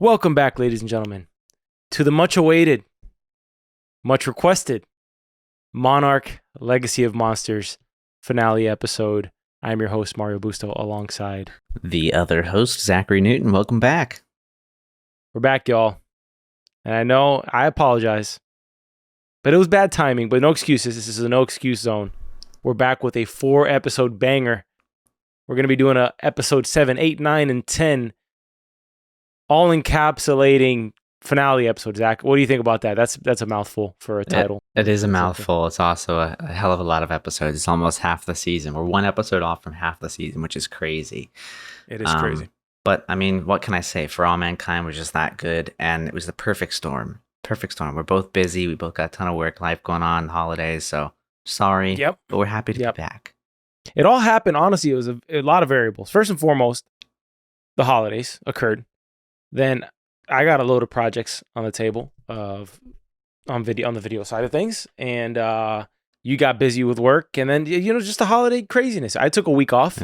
Welcome back, ladies and gentlemen, to the much awaited, much requested Monarch Legacy of Monsters finale episode. I'm your host, Mario Busto, alongside the other host, Zachary Newton. Welcome back. We're back, y'all. And I know, I apologize, but it was bad timing, but no excuses. This is a no excuse zone. We're back with a 4-episode banger. We're going to be doing a episode 7, 8, 9, and 10 all encapsulating finale episode. Zach, what do you think about that? That's a mouthful for a title. It is a mouthful. It's also a hell of a lot of episodes. It's almost half the season. We're one episode off from half the season, which is crazy. It is crazy. But I mean, what can I say? For All Mankind was just that good, and it was the perfect storm. Perfect storm. We're both busy. We both got a ton of work, life going on, holidays. So sorry. Yep. But we're happy to be back. It all happened. Honestly, it was a lot of variables. First and foremost, the holidays occurred. Then I got a load of projects on the table on the video side of things, and you got busy with work, and then just the holiday craziness. I took a week off,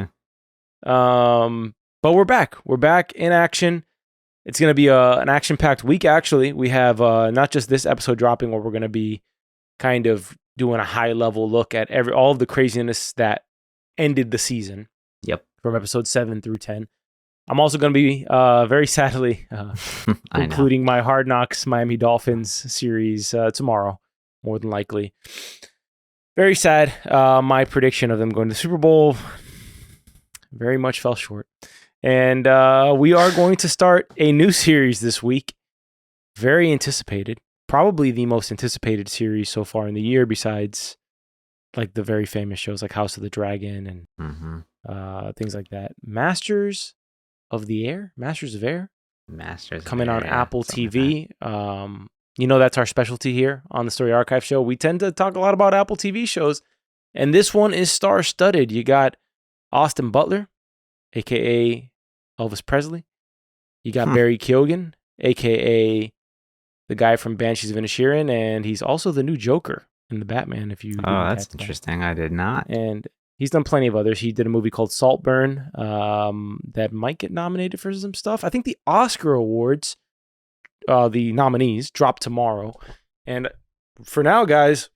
but we're back. We're back in action. It's gonna be an action-packed week. Actually, we have not just this episode dropping, where we're gonna be kind of doing a high-level look at all of the craziness that ended the season. Yep, from episode 7 through 10. I'm also going to be, very sadly, concluding my Hard Knocks Miami Dolphins series tomorrow, more than likely. Very sad. My prediction of them going to the Super Bowl very much fell short. And we are going to start a new series this week. Very anticipated. Probably the most anticipated series so far in the year, besides like the very famous shows like House of the Dragon and things like that. Masters of Air coming on Apple TV. That's our specialty here on the Story Archive show. We tend to talk a lot about Apple TV shows, and this one is star-studded. You got Austin Butler, aka Elvis Presley. You got Barry Keoghan, aka the guy from Banshees of Inisherin, and he's also the new Joker in the Batman. That's interesting. I did not. And he's done plenty of others. He did a movie called Saltburn that might get nominated for some stuff. I think the Oscar Awards, the nominees, drop tomorrow. And for now, guys,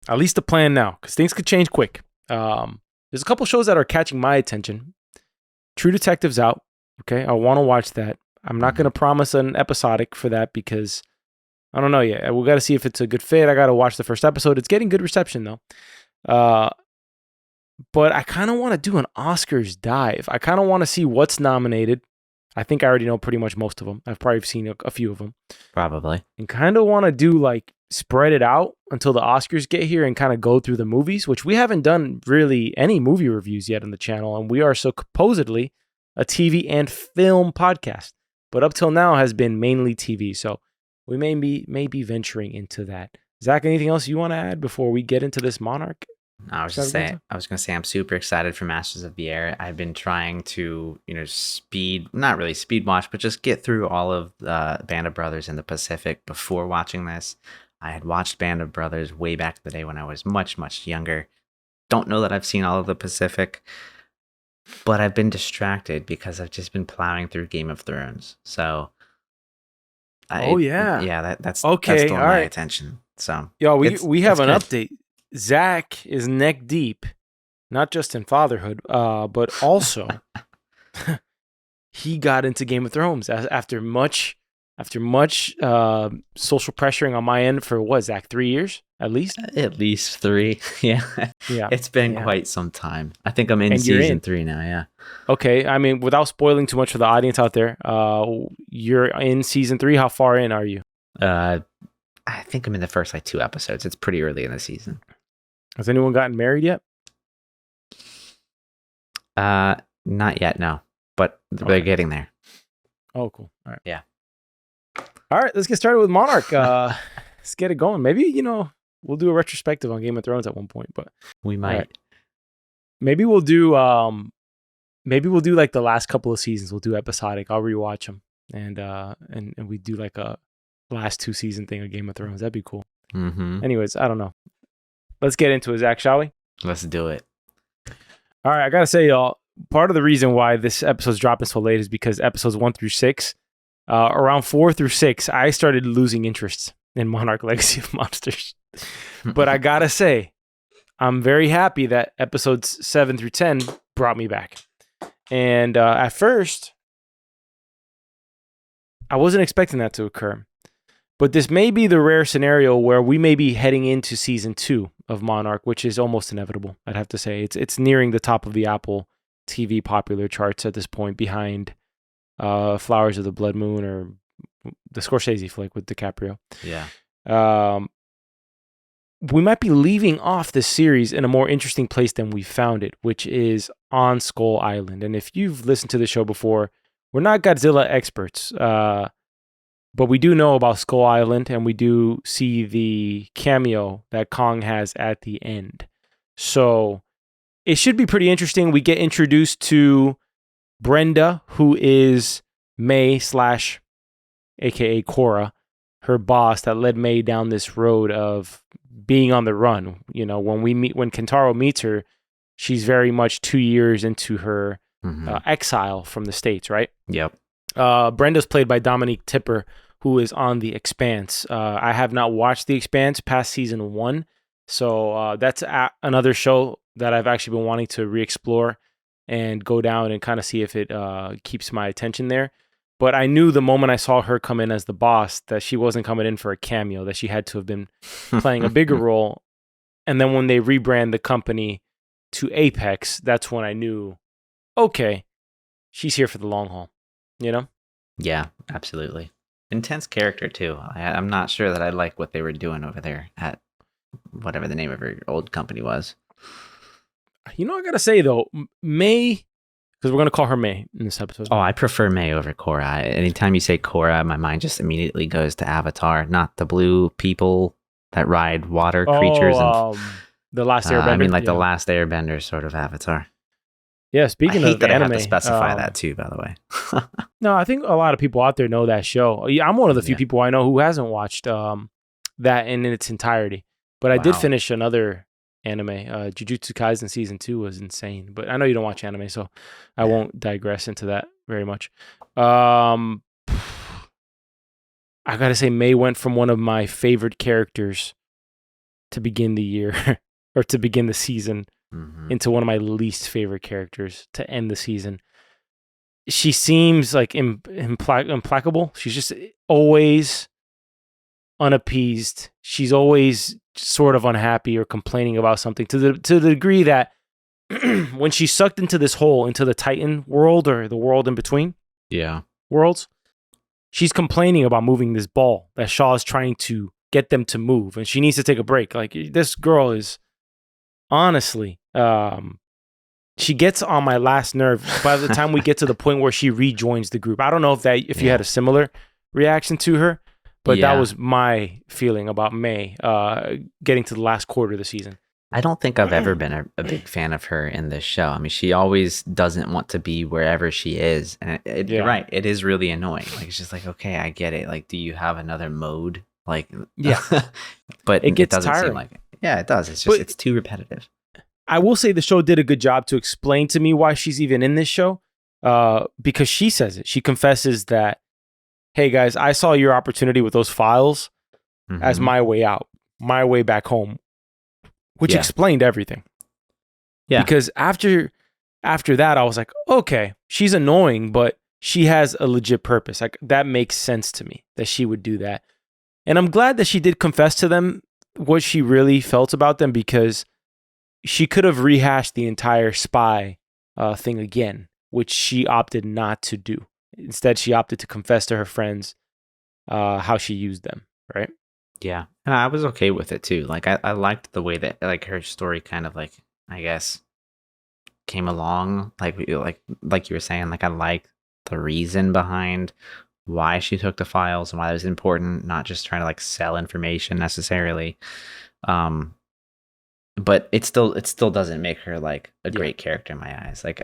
at least the plan now, because things could change quick. There's a couple shows that are catching my attention. True Detective's out. Okay, I want to watch that. I'm not going to promise an episodic for that because I don't know yet. We got to see if it's a good fit. I got to watch the first episode. It's getting good reception, though. But I kind of want to do an Oscars dive. I kind of want to see what's nominated. I think I already know pretty much most of them. I've probably seen a few of them. Probably. And kind of want to do spread it out until the Oscars get here and kind of go through the movies, which we haven't done really any movie reviews yet on the channel. And we are supposedly a TV and film podcast. But up till now has been mainly TV. So we may be venturing into that. Zach, anything else you want to add before we get into this Monarch? I was going to say I'm super excited for Masters of the Air. I've been trying to, not really speed watch, but just get through all of Band of Brothers in the Pacific before watching this. I had watched Band of Brothers way back in the day when I was much, much younger. Don't know that I've seen all of the Pacific, but I've been distracted because I've just been plowing through Game of Thrones. So, that's okay. That's my attention. So, we have an update. Zach is neck deep, not just in fatherhood, but also he got into Game of Thrones after much social pressuring on my end for what, Zach, 3 years at least? At least 3, yeah. It's been quite some time. I think I'm in season 3 now. Yeah. Okay, I mean, without spoiling too much for the audience out there, you're in season 3. How far in are you? I think I'm in the first 2 episodes. It's pretty early in the season. Has anyone gotten married yet? Not yet, no. But they're getting there. Oh, cool. All right. Yeah. All right, let's get started with Monarch. Let's get it going. Maybe, we'll do a retrospective on Game of Thrones at one point, but we might. Right. Maybe we'll do like the last couple of seasons. We'll do episodic. I'll rewatch them and we do like a last 2 season thing of Game of Thrones. That'd be cool. Anyways, I don't know. Let's get into it, Zach, shall we? Let's do it. All right, I gotta say, y'all, part of the reason why this episode's dropping so late is because episodes 1 through 6 around 4 through 6, I started losing interest in Monarch Legacy of Monsters. But I gotta say, I'm very happy that episodes 7 through 10 brought me back. And at first, I wasn't expecting that to occur. But this may be the rare scenario where we may be heading into season 2 of Monarch, which is almost inevitable, I'd have to say. It's nearing the top of the Apple TV popular charts at this point, behind Flowers of the Blood Moon or the Scorsese flick with DiCaprio. Yeah. We might be leaving off this series in a more interesting place than we found it, which is on Skull Island. And if you've listened to the show before, we're not Godzilla experts, but we do know about Skull Island, and we do see the cameo that Kong has at the end. So it should be pretty interesting. We get introduced to Brenda, who is May / aka Cora, her boss that led May down this road of being on the run. You know, when Kentaro meets her, she's very much 2 years into her exile from the States, right? Yep. Brenda's played by Dominique Tipper, who is on The Expanse. I have not watched The Expanse past season 1, so that's another show that I've actually been wanting to re-explore and go down and kind of see if it keeps my attention there. But I knew the moment I saw her come in as the boss that she wasn't coming in for a cameo, that she had to have been playing a bigger role. And then when they rebrand the company to Apex, that's when I knew, okay, she's here for the long haul, you know? Yeah, absolutely. Intense character, too. I'm not sure that I like what they were doing over there at whatever the name of her old company was. You know, I got to say, though, May... Because we're going to call her May in this episode. Oh, I prefer May over Korra. Anytime you say Korra, my mind just immediately goes to Avatar, not the blue people that ride water creatures. And the Last Airbender. I mean, like the Last Airbender sort of Avatar. Yeah, speaking of that anime. I have to specify that too, by the way. No, I think a lot of people out there know that show. I'm one of the few people I know who hasn't watched that in its entirety. But I did finish another anime. Jujutsu Kaisen season 2 was insane, but I know you don't watch anime, so I won't digress into that very much. I gotta say, May went from one of my favorite characters to begin the year or to begin the season into one of my least favorite characters to end the season. She seems like implacable. She's just always unappeased. She's always sort of unhappy or complaining about something to the degree that when she's sucked into this hole, into the Titan world or the world in between worlds, she's complaining about moving this ball that Shaw is trying to get them to move, and she needs to take a break. Like, this girl is honestly, she gets on my last nerve by the time we get to the point where she rejoins the group. I don't know if you had a similar reaction to her. But that was my feeling about May getting to the last quarter of the season. I don't think I've ever been a big fan of her in this show. I mean, she always doesn't want to be wherever she is. And you're right. It is really annoying. Like, it's just like, okay, I get it. Like, do you have another mode? Like, but it doesn't seem like it. Yeah, it does. It's just, it's too repetitive. I will say the show did a good job to explain to me why she's even in this show. Because she says it. She confesses that, hey guys, I saw your opportunity with those files as my way out, my way back home, which explained everything. Yeah. Because after that, I was like, okay, she's annoying, but she has a legit purpose. Like, that makes sense to me that she would do that. And I'm glad that she did confess to them what she really felt about them, because she could have rehashed the entire spy thing again, which she opted not to do. Instead, she opted to confess to her friends how she used them, right? Yeah. And I was okay with it too. Like, I liked the way that, like, her story kind of, like, I guess, came along. Like you were saying, like, I like the reason behind why she took the files and why it was important, not just trying to, like, sell information necessarily. But it still doesn't make her, like, a great character in my eyes. Like,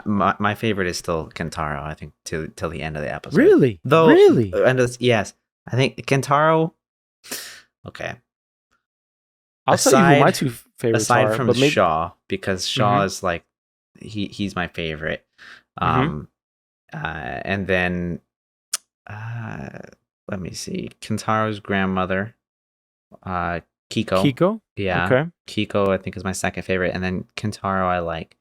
my favorite is still Kentaro, I think, till the end of the episode. Really? Yes. I think Kentaro. Okay. I'll tell you who my two favorites aside are. From Shaw, because Shaw is, like, he's my favorite. And then let me see. Kintaro's grandmother, Kiko. Kiko? Yeah. Okay. Kiko, I think, is my second favorite. And then Kintaro, I like.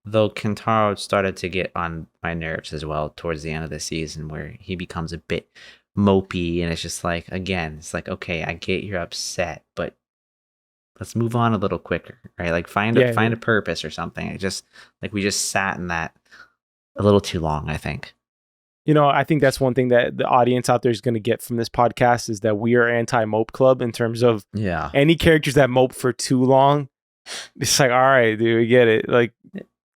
Though Kintaro started to get on my nerves as well towards the end of the season, where he becomes a bit mopey. And it's just like, again, it's like, okay, I get you're upset, but let's move on a little quicker, right? Like find a purpose or something. It just, like, we just sat in that a little too long, I think. You know, I think that's one thing that the audience out there is going to get from this podcast is that we are anti-mope club in terms of any characters that mope for too long. It's like, all right, dude, we get it. Like,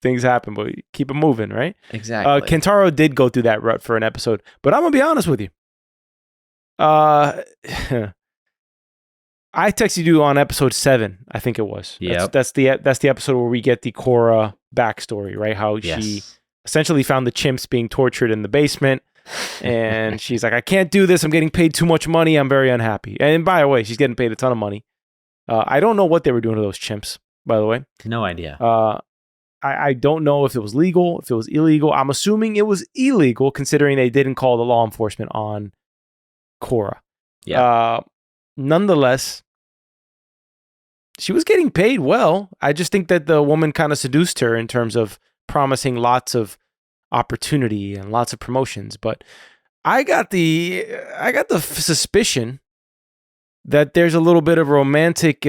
things happen, but keep it moving, right? Exactly. Kentaro did go through that rut for an episode, but I'm going to be honest with you. I texted you on episode 7, I think it was. Yeah. That's the episode where we get the Korra backstory, right? How she essentially found the chimps being tortured in the basement, and she's like, I can't do this. I'm getting paid too much money. I'm very unhappy. And by the way, she's getting paid a ton of money. I don't know what they were doing to those chimps, by the way. No idea. I don't know if it was legal, if it was illegal. I'm assuming it was illegal, considering they didn't call the law enforcement on Korra. Yeah. Nonetheless, she was getting paid well. I just think that the woman kind of seduced her in terms of promising lots of opportunity and lots of promotions. But I got the suspicion that there's a little bit of romantic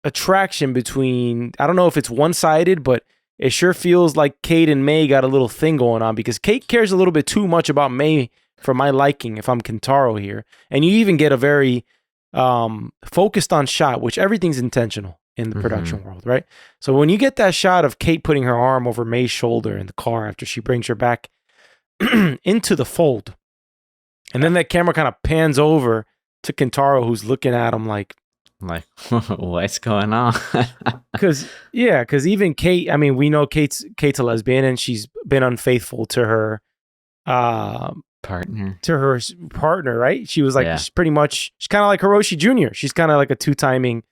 attraction between, I don't know if it's one-sided, but it sure feels like Kate and May got a little thing going on, because Kate cares a little bit too much about May for my liking if I'm Kentaro here. And you even get a very focused on shot, which everything's intentional in the production world, right? So when you get that shot of Kate putting her arm over May's shoulder in the car after she brings her back into the fold, and then that camera kind of pans over to Kentaro, who's looking at him like what's going on? Because even Kate, I mean, we know Kate's a lesbian, and she's been unfaithful to her partner, right? She was like, she's kind of like Hiroshi Jr. She's kind of like a two-timing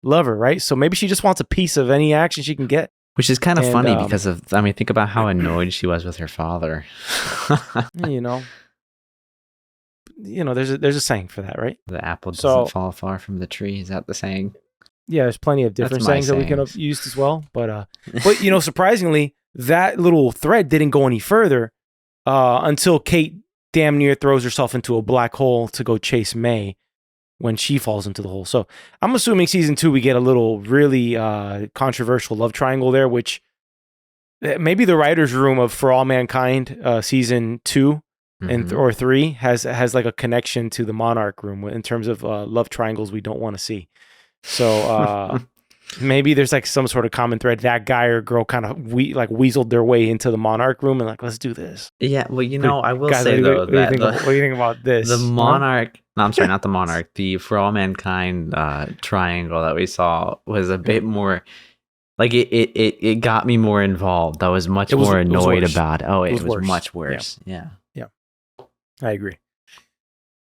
lover, right? So maybe she just wants a piece of any action she can get. Which is kind of funny because of, I mean, think about how annoyed she was with her father. you know, there's a saying for that, right? The apple doesn't fall far from the tree. Is that the saying? Yeah, there's plenty of different sayings that we could have used as well. But surprisingly, that little thread didn't go any further until Kate damn near throws herself into a black hole to go chase May when she falls into the hole. So I'm assuming season 2, we get a little really controversial love triangle there, which maybe the writer's room of For All Mankind season 2 or 3 has like a connection to the Monarch room in terms of love triangles we don't want to see. So maybe there's like some sort of common thread. That guy or girl kind of weaseled their way into the Monarch room and like, let's do this. Yeah, well, I will say though, what do you think about this? The Monarch, no, I'm sorry, not the Monarch. The For All Mankind triangle that we saw was a bit more, like it got me more involved. I was much more annoyed about. Oh, it was much worse. Yeah. I agree.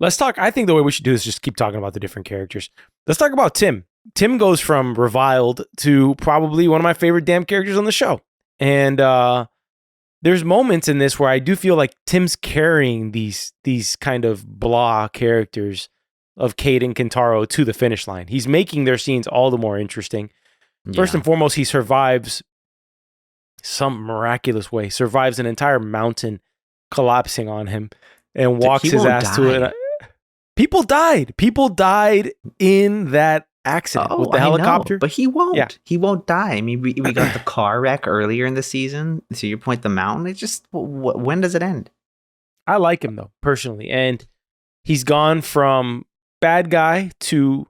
Let's talk. I think the way we should do is just keep talking about the different characters. Let's talk about Tim. Tim goes from reviled to probably one of my favorite damn characters on the show. And there's moments in this where I do feel like Tim's carrying these kind of blah characters of Kate and Kentaro to the finish line. He's making their scenes all the more interesting. First and foremost, he survives some miraculous way, survives an entire mountain collapsing on him and walks his ass to it. People died in that accident with the helicopter. But he won't. Yeah. He won't die. I mean, we got the car wreck earlier in the season. To your point, the mountain. It just, when does it end? I like him, though, personally. And he's gone from bad guy to,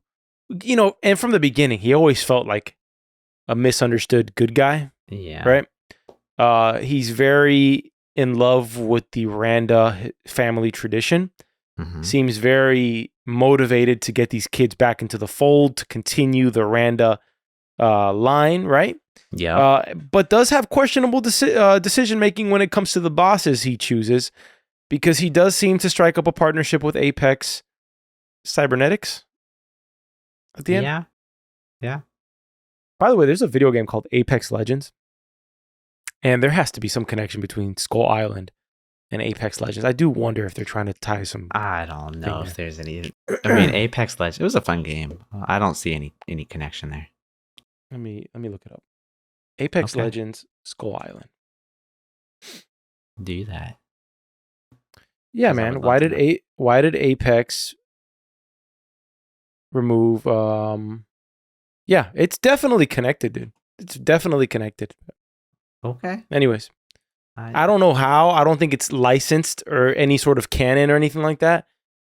and from the beginning, he always felt like a misunderstood good guy. Yeah. Right? He's very in love with the Randa family tradition. Seems very motivated to get these kids back into the fold to continue the Randa line, right? Yeah. But does have questionable decision making when it comes to the bosses he chooses, because he does seem to strike up a partnership with Apex Cybernetics at the end. Yeah. By the way, there's a video game called Apex Legends, and there has to be some connection between Skull Island and Apex Legends. I do wonder if they're trying to tie some. I don't know if there's any. I mean, Apex Legends. It was a fun game. I don't see any connection there. Let me look it up. Apex Legends Skull Island. Do that. Yeah, man. Why did Apex remove? Yeah, it's definitely connected, dude. It's definitely connected. Okay. Anyways, I don't know how. I don't think it's licensed or any sort of canon or anything like that.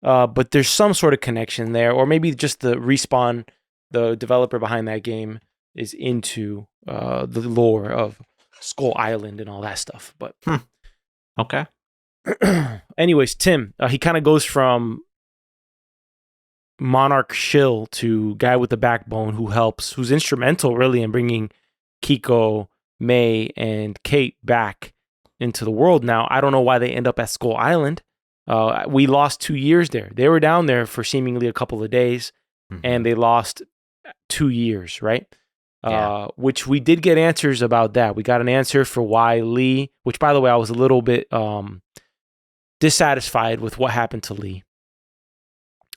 But there's some sort of connection there, or maybe just the Respawn, the developer behind that game, is into the lore of Skull Island and all that stuff. But okay. Anyways, Tim, he kind of goes from Monarch shill to guy with the backbone who's instrumental really in bringing Kiko, May, and Kate back into the world. Now, I don't know why they end up at Skull Island. We lost 2 years there. They were down there for seemingly a couple of days, and they lost 2 years, right? Which we did get answers about that. We got an answer for why Lee, which by the way, I was a little bit dissatisfied with what happened to Lee,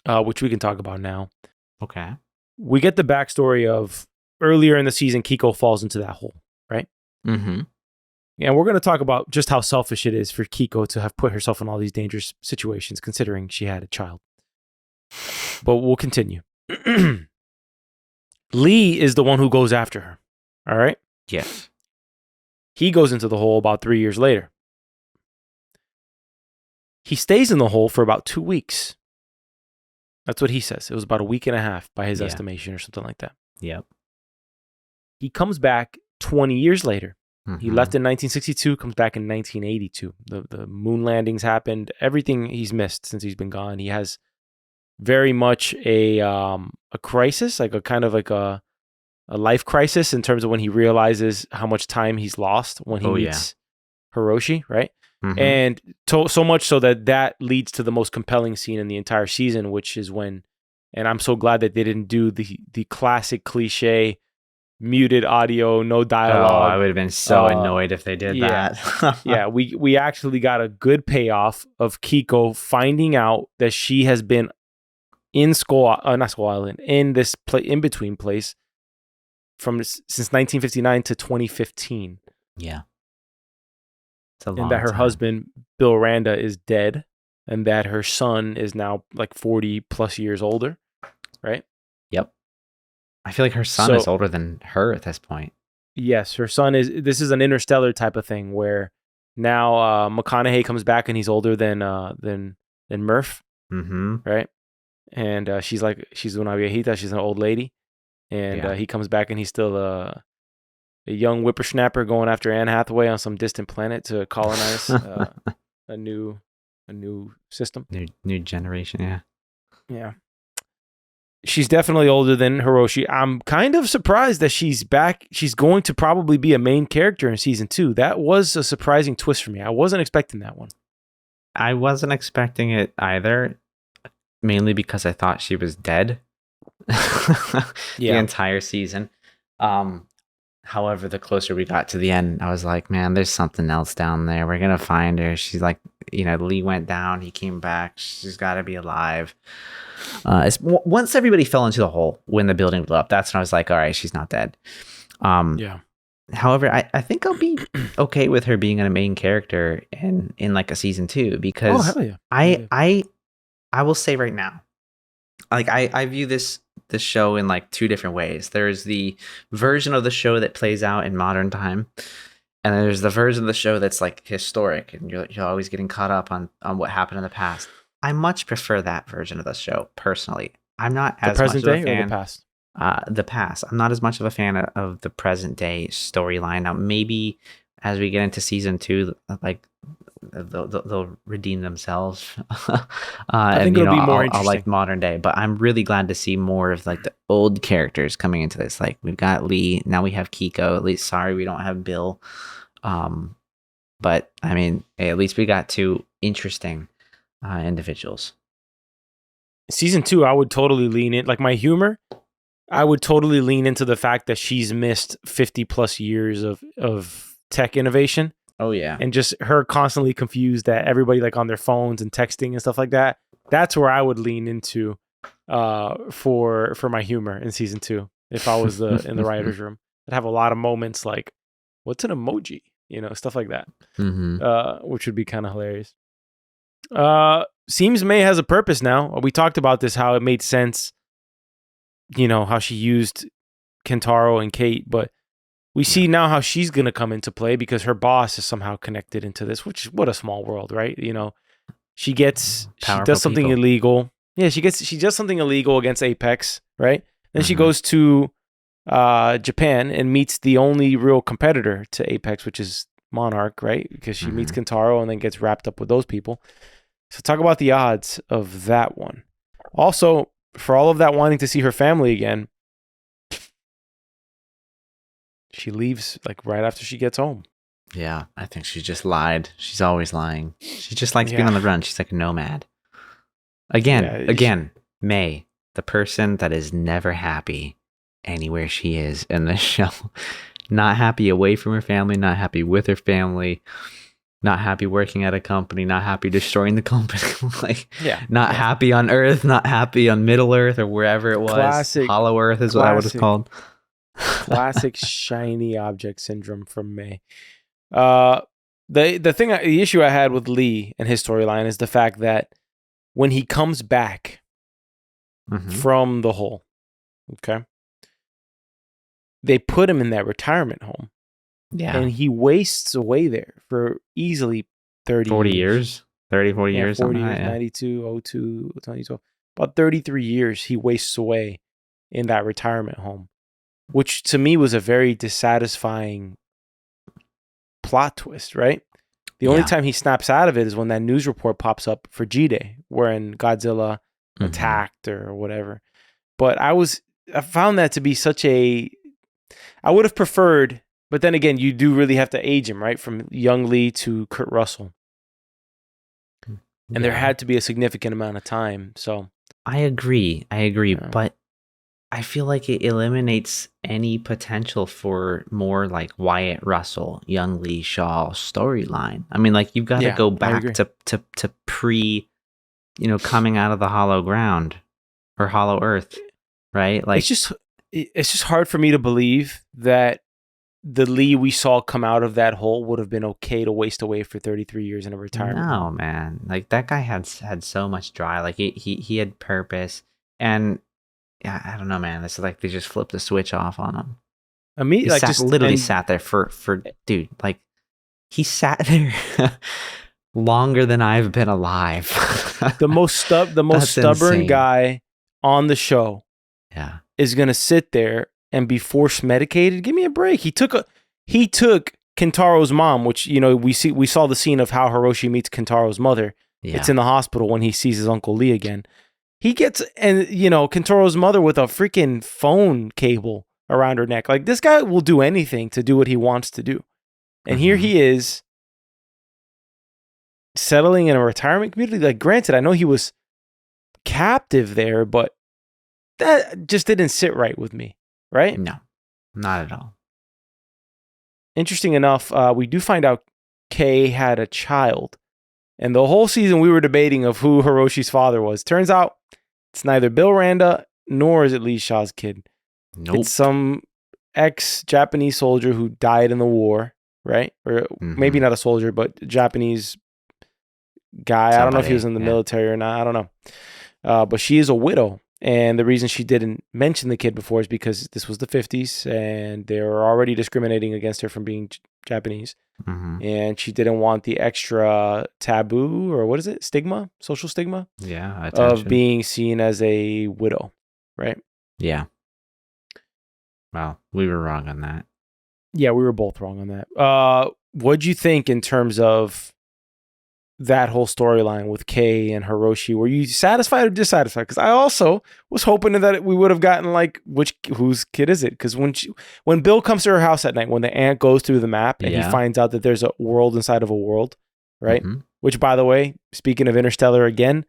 which we can talk about now. Okay. We get the backstory of earlier in the season, Kiko falls into that hole, right? Mm-hmm. And we're going to talk about just how selfish it is for Kiko to have put herself in all these dangerous situations, considering she had a child. But we'll continue. Lee is the one who goes after her. All right? Yes. He goes into the hole about 3 years later. He stays in the hole for about 2 weeks. That's what he says. It was about a week and a half by his estimation or something like that. Yep. He comes back 20 years later. He left in 1962, comes back in 1982. The moon landings happened. Everything he's missed since he's been gone. He has very much a crisis, like a kind of like a life crisis in terms of when he realizes how much time he's lost when he meets Hiroshi, right? And so much so that leads to the most compelling scene in the entire season, which is when, and I'm so glad that they didn't do the classic cliche muted audio, no dialogue. Oh, I would have been so annoyed if they did that. Yeah, we actually got a good payoff of Kiko finding out that she has been in not Skull Island, in this in between place since 1959 to 2015. Yeah. And that her husband, Bill Randa, is dead, and that her son is now like 40 plus years older, right? Yep. I feel like her son is older than her at this point. Yes, her son is. This is an Interstellar type of thing where now McConaughey comes back and he's older than Murph, right? And she's una viejita. She's an old lady, and he comes back and he's still a young whippersnapper going after Anne Hathaway on some distant planet to colonize a new system, new generation. Yeah. She's definitely older than Hiroshi. I'm kind of surprised that she's back. She's going to probably be a main character in season 2. That was a surprising twist for me. I wasn't expecting that one. I wasn't expecting it either, mainly because I thought she was dead the entire season. However, the closer we got to the end, I was like, man, there's something else down there. We're going to find her. She's like, Lee went down. He came back. She's got to be alive. Once everybody fell into the hole when the building blew up, that's when I was like, all right, she's not dead. However, I think I'll be okay with her being a main character in like a season 2 because I will say right now, like I view this show in like 2 different ways. There's the version of the show that plays out in modern time, and there's the version of the show that's like historic, and you're always getting caught up on what happened in the past. I much prefer that version of the show personally. I'm not as much of a fan. The present day or the past? The past. I'm not as much of a fan of the present day storyline. Now, maybe as we get into season 2, like they'll redeem themselves. I think it'll be more interesting. I'll like modern day, but I'm really glad to see more of like the old characters coming into this. Like we've got Lee, now we have Kiko. At least, sorry, we don't have Bill. But I mean, hey, at least we got 2 interesting individuals. Season 2, I would totally lean in. Like my humor, I would totally lean into the fact that she's missed 50 plus years of tech innovation. Oh yeah. And just her constantly confused that everybody like on their phones and texting and stuff like that. That's where I would lean into for my humor in season 2 if I was in the writer's room. I'd have a lot of moments like, what's an emoji? Stuff like that, which would be kind of hilarious. Seems May has a purpose now. We talked about this, how it made sense, how she used Kentaro and Kate, but we see now how she's going to come into play because her boss is somehow connected into this, which what a small world, right? She does something illegal. Yeah, she does something illegal against Apex, right? Then she goes to Japan and meets the only real competitor to Apex, which is Monarch, right? Because she meets Kentaro and then gets wrapped up with those people. So talk about the odds of that one. Also, for all of that wanting to see her family again, she leaves like right after she gets home. Yeah, I think she just lied. She's always lying. She just likes being on the run. She's like a nomad. Again, May, the person that is never happy anywhere she is in this show. Not happy away from her family, not happy with her family, not happy working at a company, not happy destroying the company. Not happy on Earth, not happy on Middle Earth or wherever it was. Classic, Hollow Earth is what I would have called. Classic shiny object syndrome from May. The issue I had with Lee and his storyline is the fact that when he comes back from the hole, okay, they put him in that retirement home. Yeah. And he wastes away there for easily 40 years. 40 years. 40 years, 92, 02, 2012. About 33 years he wastes away in that retirement home, which to me was a very dissatisfying plot twist, right? The only time he snaps out of it is when that news report pops up for G-Day, wherein Godzilla attacked or whatever. But I found that to be such I would have preferred, but then again, you do really have to age him, right? From young Lee to Kurt Russell. And there had to be a significant amount of time. So I agree, but I feel like it eliminates any potential for more like Wyatt Russell, young Lee Shaw storyline. I mean, like you've got to go back to pre, coming out of the hollow ground or hollow earth, right? Like it's just hard for me to believe that the Lee we saw come out of that hole would have been okay to waste away for 33 years in a retirement. No, man. Like that guy had so much drive. Like he had purpose, and yeah, I don't know, man. It's like they just flipped the switch off on him. He sat there for dude. Like he sat there longer than I've been alive. the most stubborn insane guy on the show. Yeah, is gonna sit there and be force medicated. Give me a break. He took Kentaro's mom, which we saw the scene of how Hiroshi meets Kentaro's mother. Yeah. It's in the hospital when he sees his Uncle Lee again. He gets Kentaro's mother with a freaking phone cable around her neck. Like this guy will do anything to do what he wants to do. And here he is settling in a retirement community. Like granted, I know he was captive there, but that just didn't sit right with me. Right? No, not at all. Interesting enough, we do find out Kay had a child. And the whole season we were debating of who Hiroshi's father was. Turns out it's neither Bill Randa nor is it Lee Shaw's kid. Nope. It's some ex-Japanese soldier who died in the war, right? Or maybe not a soldier, but Japanese guy. I don't know if he was in the military or not. I don't know. But she is a widow. And the reason she didn't mention the kid before is because this was the 50s and they were already discriminating against her from being Japanese. And she didn't want the extra taboo, or what is it? Stigma? Social stigma? Yeah. Of being seen as a widow, right? Yeah. Well, we were wrong on that. Yeah, we were both wrong on that. What'd you think in terms of that whole storyline with Kay and Hiroshi? Were you satisfied or dissatisfied? Because I also was hoping that we would have gotten like whose kid is it? Because when Bill comes to her house at night, when the ant goes through the map and he finds out that there's a world inside of a world, right? Which, by the way, speaking of Interstellar again,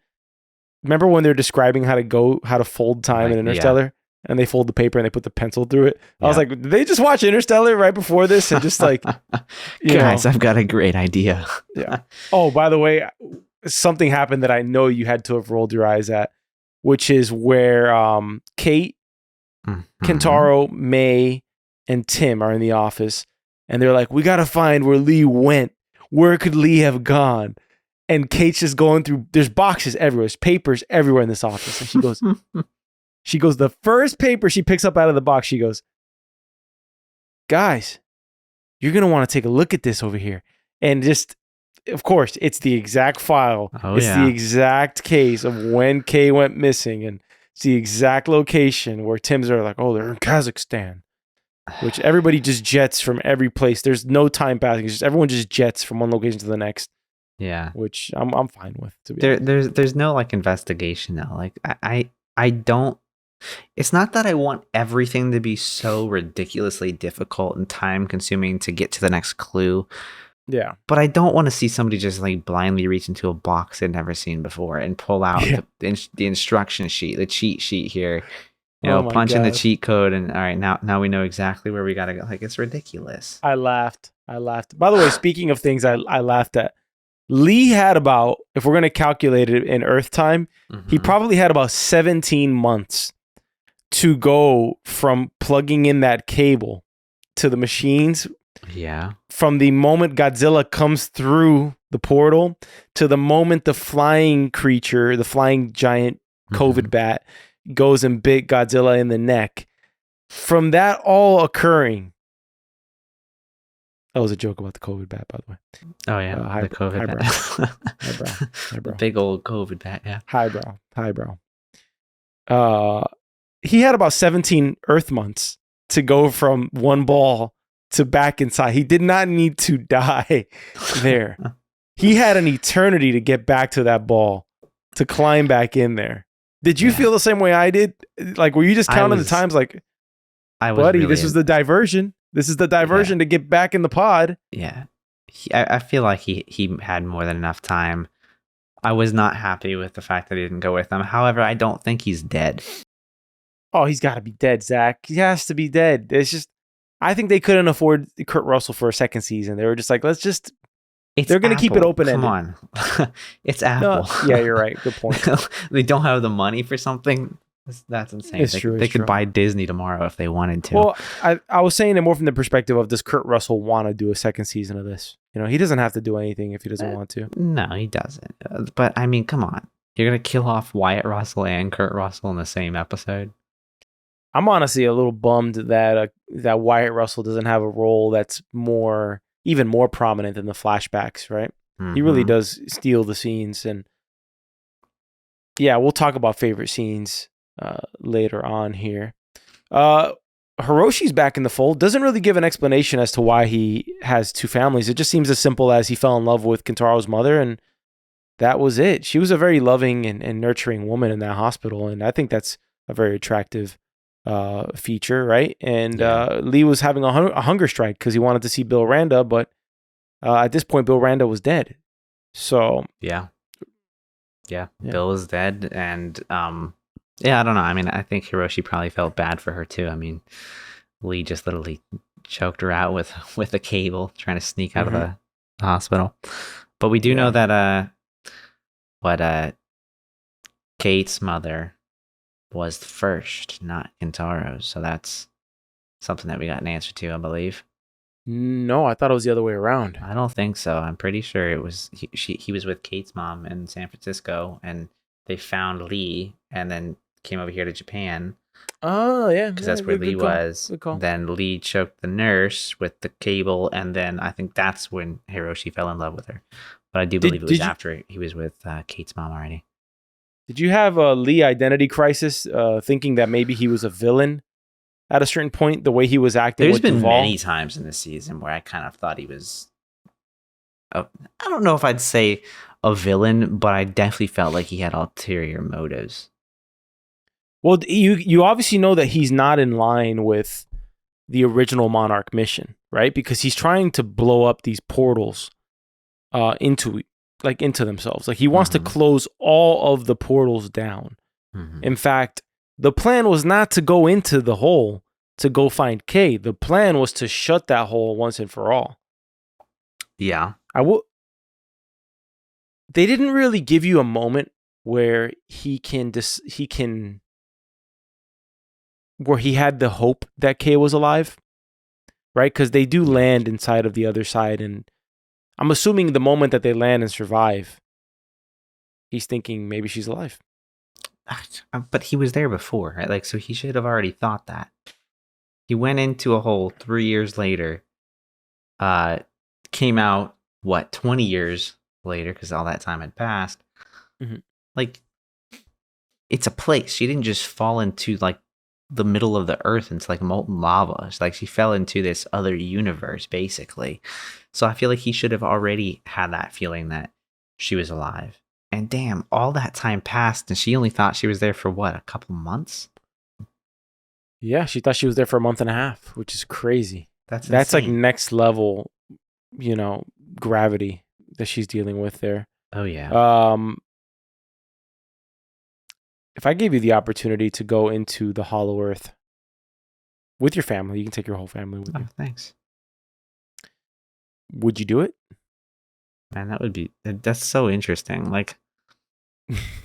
remember when they're describing how to fold time in Interstellar? and they fold the paper and they put the pencil through it. Yeah. I was like, did they just watch Interstellar right before this and just like, guys, I've got a great idea. Yeah. Oh, by the way, something happened that I know you had to have rolled your eyes at, which is where Kate, Kentaro, May, and Tim are in the office, and they're like, we got to find where Lee went. Where could Lee have gone? And Kate's just going through, there's boxes everywhere, there's papers everywhere in this office. And she goes, the first paper she picks up out of the box, she goes, guys, you're going to want to take a look at this over here. And just, of course, it's the exact file. It's the exact case of when Kay went missing. And it's the exact location where Tim's are like, oh, they're in Kazakhstan. Which everybody just jets from every place. There's no time passing. It's just everyone just jets from one location to the next. Yeah, which I'm fine with. To be honest. There's no like investigation though. Like I don't. It's not that I want everything to be so ridiculously difficult and time consuming to get to the next clue. Yeah, but I don't want to see somebody just like blindly reach into a box they've never seen before and pull out the instruction sheet, the cheat sheet here. You know, punch in the cheat code, and all right, now we know exactly where we gotta go. Like, it's ridiculous. I laughed. By the way, speaking of things I laughed at, Lee had about, if we're gonna calculate it in Earth time, he probably had about 17 months to go from plugging in that cable to the machines. Yeah. From the moment Godzilla comes through the portal to the moment the flying creature, the flying giant COVID bat, goes and bit Godzilla in the neck. From that all occurring, that was a joke about the COVID bat, by the way. Oh yeah, the COVID bat. Highbrow. Big old COVID bat. Yeah. Highbrow. He had about 17 Earth months to go from one ball to back inside. He did not need to die there. He had an eternity to get back to that ball, to climb back in there. Did you feel the same way I did? Like, were you just counting the times like, buddy, really this is the diversion. This is the diversion to get back in the pod. Yeah. I feel like he had more than enough time. I was not happy with the fact that he didn't go with them. However, I don't think he's dead. Oh, he's got to be dead, Zach. He has to be dead. It's just, I think they couldn't afford Kurt Russell for a second season. They were just like, they're going to keep it open-ended. Come on. It's Apple. No, yeah, you're right. Good point. They don't have the money for something. That's insane. It's true. They could buy Disney tomorrow if they wanted to. Well, I was saying it more from the perspective of, does Kurt Russell want to do a second season of this? You know, he doesn't have to do anything if he doesn't want to. No, he doesn't. But I mean, come on. You're going to kill off Wyatt Russell and Kurt Russell in the same episode? I'm honestly a little bummed that Wyatt Russell doesn't have a role that's even more prominent than the flashbacks, right? He really does steal the scenes. And yeah, we'll talk about favorite scenes later on here. Hiroshi's back in the fold. Doesn't really give an explanation as to why he has two families. It just seems as simple as he fell in love with Kentaro's mother, and that was it. She was a very loving and nurturing woman in that hospital, and I think that's a very attractive feature, right? And Lee was having a hunger strike because he wanted to see Bill Randa, but at this point, Bill Randa was dead. So yeah, Bill was dead, and I don't know. I mean, I think Hiroshi probably felt bad for her too. I mean, Lee just literally choked her out with a cable, trying to sneak out of the hospital. But we do know that Kate's mother was first, not Kentaro's. So that's something that we got an answer to, I believe. No, I thought it was the other way around. I don't think so. I'm pretty sure it was he was with Kate's mom in San Francisco, and they found Lee and then came over here to Japan. Oh, yeah. Because that's where Lee was. Good call. Then Lee choked the nurse with the cable, and then I think that's when Hiroshi fell in love with her. But I do believe it was after he was with Kate's mom already. Did you have a Lee identity crisis, thinking that maybe he was a villain at a certain point, the way he was acting? There's been many times in this season where I kind of thought he was, I don't know if I'd say a villain, but I definitely felt like he had ulterior motives. Well, you obviously know that he's not in line with the original Monarch mission, right? Because he's trying to blow up these portals into themselves. Like, he wants to close all of the portals down. In fact, the plan was not to go into the hole to go find K. The plan was to shut that hole once and for all. Yeah. They didn't really give you a moment where where he had the hope that K was alive, right? Because they do land inside of the other side, and I'm assuming the moment that they land and survive, he's thinking maybe she's alive. But he was there before, right? Like, so he should have already thought that. He went into a hole 3 years later, came out, 20 years later, because all that time had passed. Mm-hmm. Like, it's a place. She didn't just fall into, like, the middle of the earth into, like, molten lava. It's like she fell into this other universe, basically. So I feel like he should have already had that feeling that she was alive. And damn, all that time passed, and she only thought she was there for a couple months? Yeah, she thought she was there for a month and a half, which is crazy. That's like next level, gravity that she's dealing with there. Oh yeah. If I gave you the opportunity to go into the Hollow Earth with your family, you can take your whole family with you. Thanks. Would you do it? Man, that's so interesting. Like,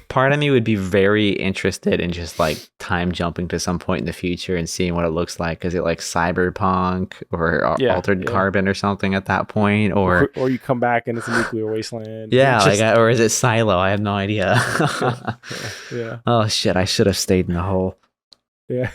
part of me would be very interested in just like time jumping to some point in the future and seeing what it looks like. Is it like cyberpunk or altered carbon or something at that point? Or you come back and it's a nuclear wasteland. Yeah, or is it Silo? I have no idea. Yeah. Oh shit, I should have stayed in the hole. Yeah.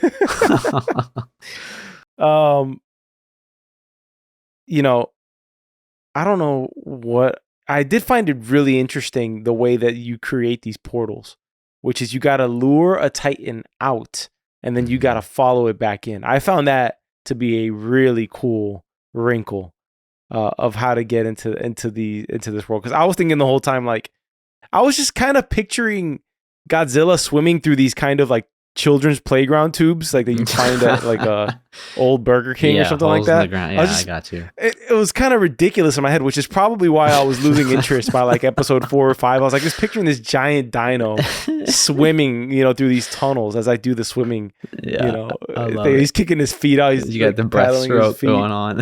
I don't know what I did find it really interesting, the way that you create these portals, which is you got to lure a Titan out and then you got to follow it back in. I found that to be a really cool wrinkle of how to get into this world. Because I was thinking the whole time, like, I was just kind of picturing Godzilla swimming through these kind of like children's playground tubes, like that you find at like a old Burger King or something like that. I got you. It was kind of ridiculous in my head, which is probably why I was losing interest by like episode 4 or 5. I was like just picturing this giant dino swimming, through these tunnels as I do the swimming. Yeah, he's kicking his feet out. You got the breaststroke going on.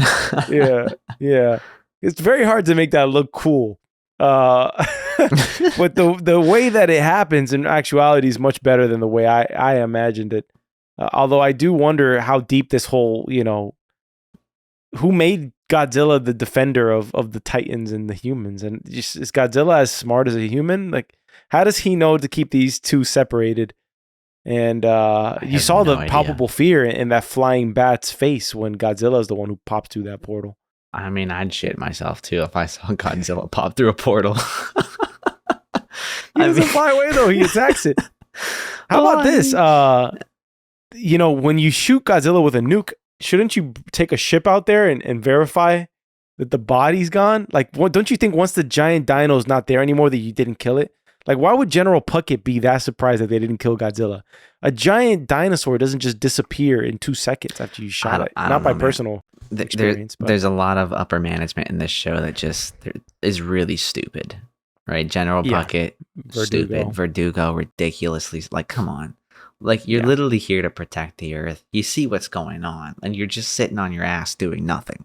Yeah. It's very hard to make that look cool. But the way that it happens in actuality is much better than the way I imagined it. Although I do wonder how deep this whole, who made Godzilla the defender of the Titans and the humans? And just, is Godzilla as smart as a human? Like, how does he know to keep these two separated? And you saw the palpable fear in that flying bat's face when Godzilla is the one who pops through that portal. I mean, I'd shit myself too if I saw Godzilla pop through a portal. He doesn't fly away though; he attacks it. How about this? When you shoot Godzilla with a nuke, shouldn't you take a ship out there and verify that the body's gone? Like, don't you think once the giant dino's not there anymore that you didn't kill it? Like, why would General Puckett be that surprised that they didn't kill Godzilla? A giant dinosaur doesn't just disappear in 2 seconds after you shot it. Not by personal experience. There's a lot of upper management in this show that just is really stupid, right? General Puckett, stupid. Verdugo, ridiculously, like, come on. Like, you're literally here to protect the Earth. You see what's going on, and you're just sitting on your ass doing nothing.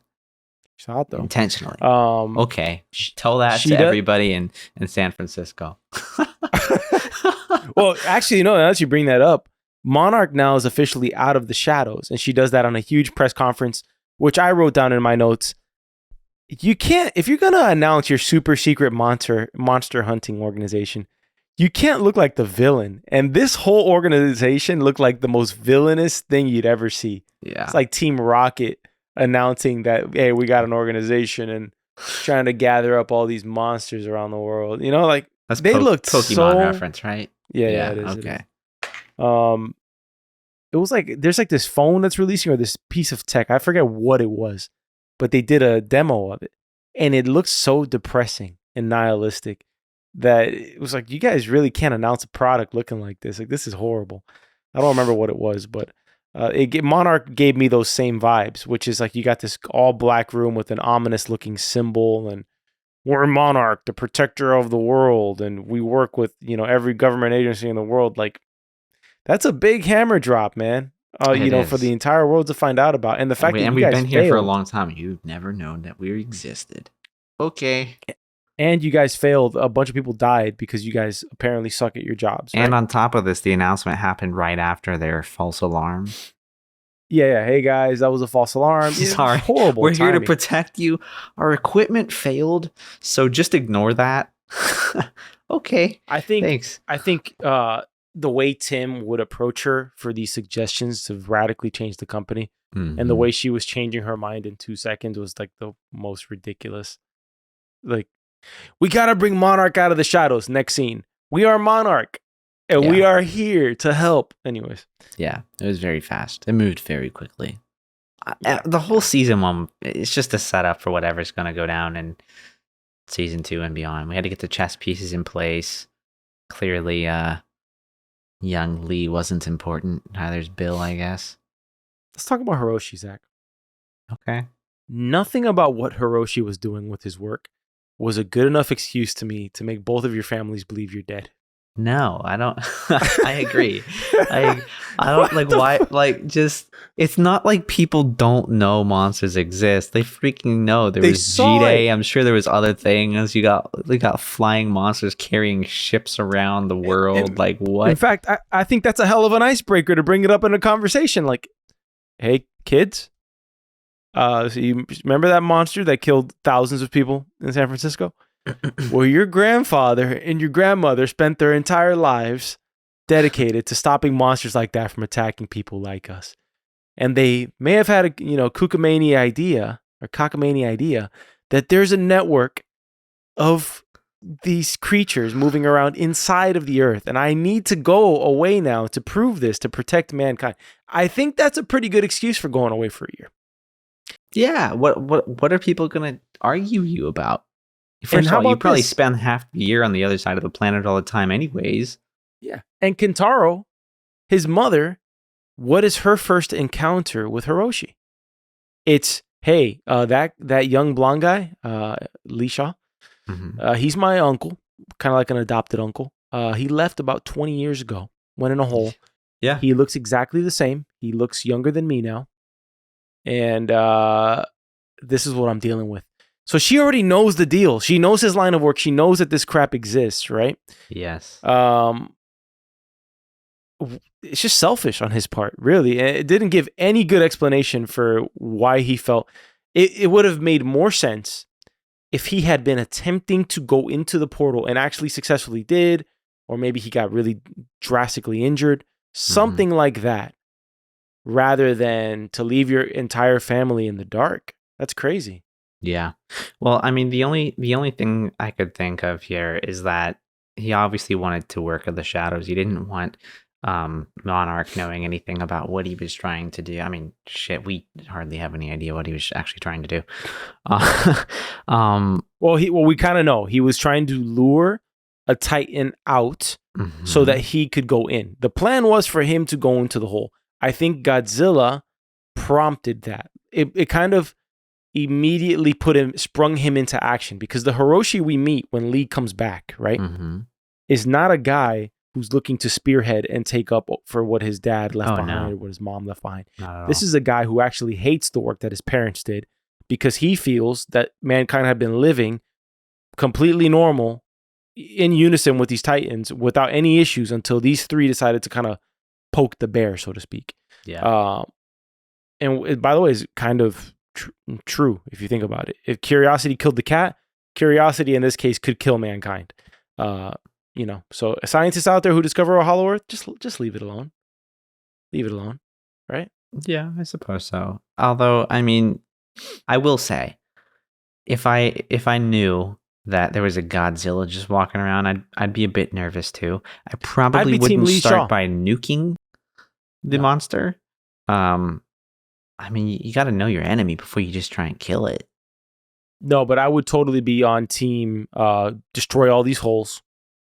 Shot though. Intentionally. Okay. Tell that to everybody in San Francisco. Well, actually, now that you bring that up, Monarch now is officially out of the shadows, and she does that on a huge press conference, which I wrote down in my notes. You can't, if you're gonna announce your super secret monster hunting organization, you can't look like the villain. And this whole organization looked like the most villainous thing you'd ever see. Yeah. It's like Team Rocket announcing that, hey, we got an organization and trying to gather up all these monsters around the world. Like, that's they looked Pokemon reference, right? Yeah, it is. Okay. It was like there's like this phone that's releasing, or this piece of tech. I forget what it was, but they did a demo of it, and it looked so depressing and nihilistic that it was like, you guys really can't announce a product looking like this. Like, this is horrible. I don't remember what it was, but Monarch gave me those same vibes, which is like you got this all black room with an ominous looking symbol, and we're Monarch, the protector of the world, and we work with every government agency in the world. Like, That's a big hammer drop, man. For the entire world to find out about. And the fact that we've been here for a long time. You've never known that we existed. Okay. And you guys failed. A bunch of people died because you guys apparently suck at your jobs. Right? And on top of this, the announcement happened right after their false alarm. Yeah. Hey guys, that was a false alarm. Sorry. Horrible. We're here to protect you. Our equipment failed, so just ignore that. Okay. Thanks. I think the way Tim would approach her for these suggestions to radically change the company, and the way she was changing her mind in 2 seconds was like the most ridiculous. Like, we gotta bring Monarch out of the shadows. Next scene, we are Monarch. And we are here to help. Anyways. Yeah, it was very fast. It moved very quickly. The whole season 1, it's just a setup for whatever's going to go down in season 2 and beyond. We had to get the chess pieces in place. Clearly, young Lee wasn't important. Neither's Bill, I guess. Let's talk about Hiroshi, Zach. Okay. Nothing about what Hiroshi was doing with his work was a good enough excuse to me to make both of your families believe you're dead. No, I don't. I agree. I don't like why. Like, just it's not like people don't know monsters exist. They freaking know. There was G-Day. I'm sure there was other things. They got flying monsters carrying ships around the world. Like what? In fact, I think that's a hell of an icebreaker to bring it up in a conversation. Like, hey kids, so you remember that monster that killed thousands of people in San Francisco? Well, your grandfather and your grandmother spent their entire lives dedicated to stopping monsters like that from attacking people like us. And they may have had a cockamamie idea that there's a network of these creatures moving around inside of the earth. And I need to go away now to prove this, to protect mankind. I think that's a pretty good excuse for going away for a year. Yeah. What are people going to argue you about? First of all, you probably spend half the year on the other side of the planet all the time anyways. Yeah. And Kentaro, his mother, what is her first encounter with Hiroshi? It's, hey, that young blonde guy, Lee Shaw, he's my uncle, kind of like an adopted uncle. He left about 20 years ago, went in a hole. Yeah. He looks exactly the same. He looks younger than me now. And this is what I'm dealing with. So she already knows the deal. She knows his line of work. She knows that this crap exists, right? Yes. It's just selfish on his part, really. It didn't give any good explanation for why he felt. It would have made more sense if he had been attempting to go into the portal and actually successfully did, or maybe he got really drastically injured, something like that, rather than to leave your entire family in the dark. That's crazy. Yeah. Well, I mean, the only thing I could think of here is that he obviously wanted to work in the shadows. He didn't want Monarch knowing anything about what he was trying to do. I mean, shit, we hardly have any idea what he was actually trying to do. Well, we kind of know. He was trying to lure a Titan out so that he could go in. The plan was for him to go into the hole. I think Godzilla prompted that. It kind of immediately sprung him into action, because the Hiroshi we meet when Lee comes back, right, is not a guy who's looking to spearhead and take up for what his dad left behind or what his mom left behind. This is a guy who actually hates the work that his parents did, because he feels that mankind had been living completely normal in unison with these Titans without any issues until these three decided to kind of poke the bear, so to speak. Yeah. And by the way, it's kind of true if you think about it. If curiosity killed the cat, curiosity in this case could kill mankind. So scientists out there who discover a hollow earth, just leave it alone. Leave it alone, right? Yeah, I suppose so. Although, I mean, I will say, if I knew that there was a Godzilla just walking around, I'd be a bit nervous too. I probably wouldn't start by nuking the monster. I mean, you got to know your enemy before you just try and kill it. No, but I would totally be on team destroy all these holes,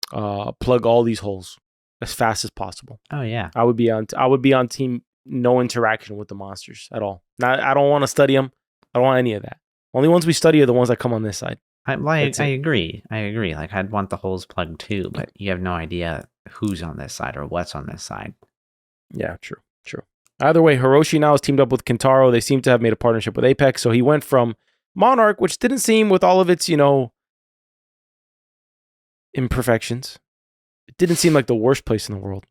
plug all these holes as fast as possible. Oh yeah, I would be on team no interaction with the monsters at all. I don't want to study them. I don't want any of that. Only ones we study are the ones that come on this side. I agree. Like, I'd want the holes plugged too, but you have no idea who's on this side or what's on this side. Yeah, true. Either way, Hiroshi now is teamed up with Kentaro. They seem to have made a partnership with Apex. So he went from Monarch, which didn't seem with all of its, imperfections. It didn't seem like the worst place in the world.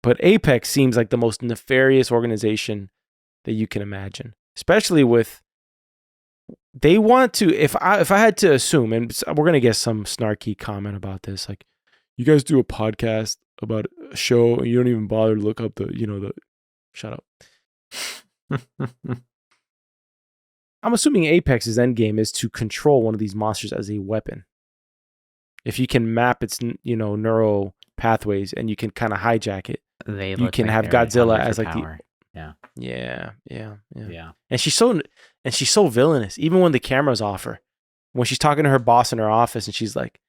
But Apex seems like the most nefarious organization that you can imagine. Especially with they want to, if I had to assume, and we're gonna get some snarky comment about this, like, you guys do a podcast about a show and you don't even bother to look up the shut up. I'm assuming Apex's endgame is to control one of these monsters as a weapon. If you can map its neural pathways and you can kind of hijack it, you can have Godzilla as like power. Yeah. And she's so villainous. Even when the camera's off her, when she's talking to her boss in her office, and she's like,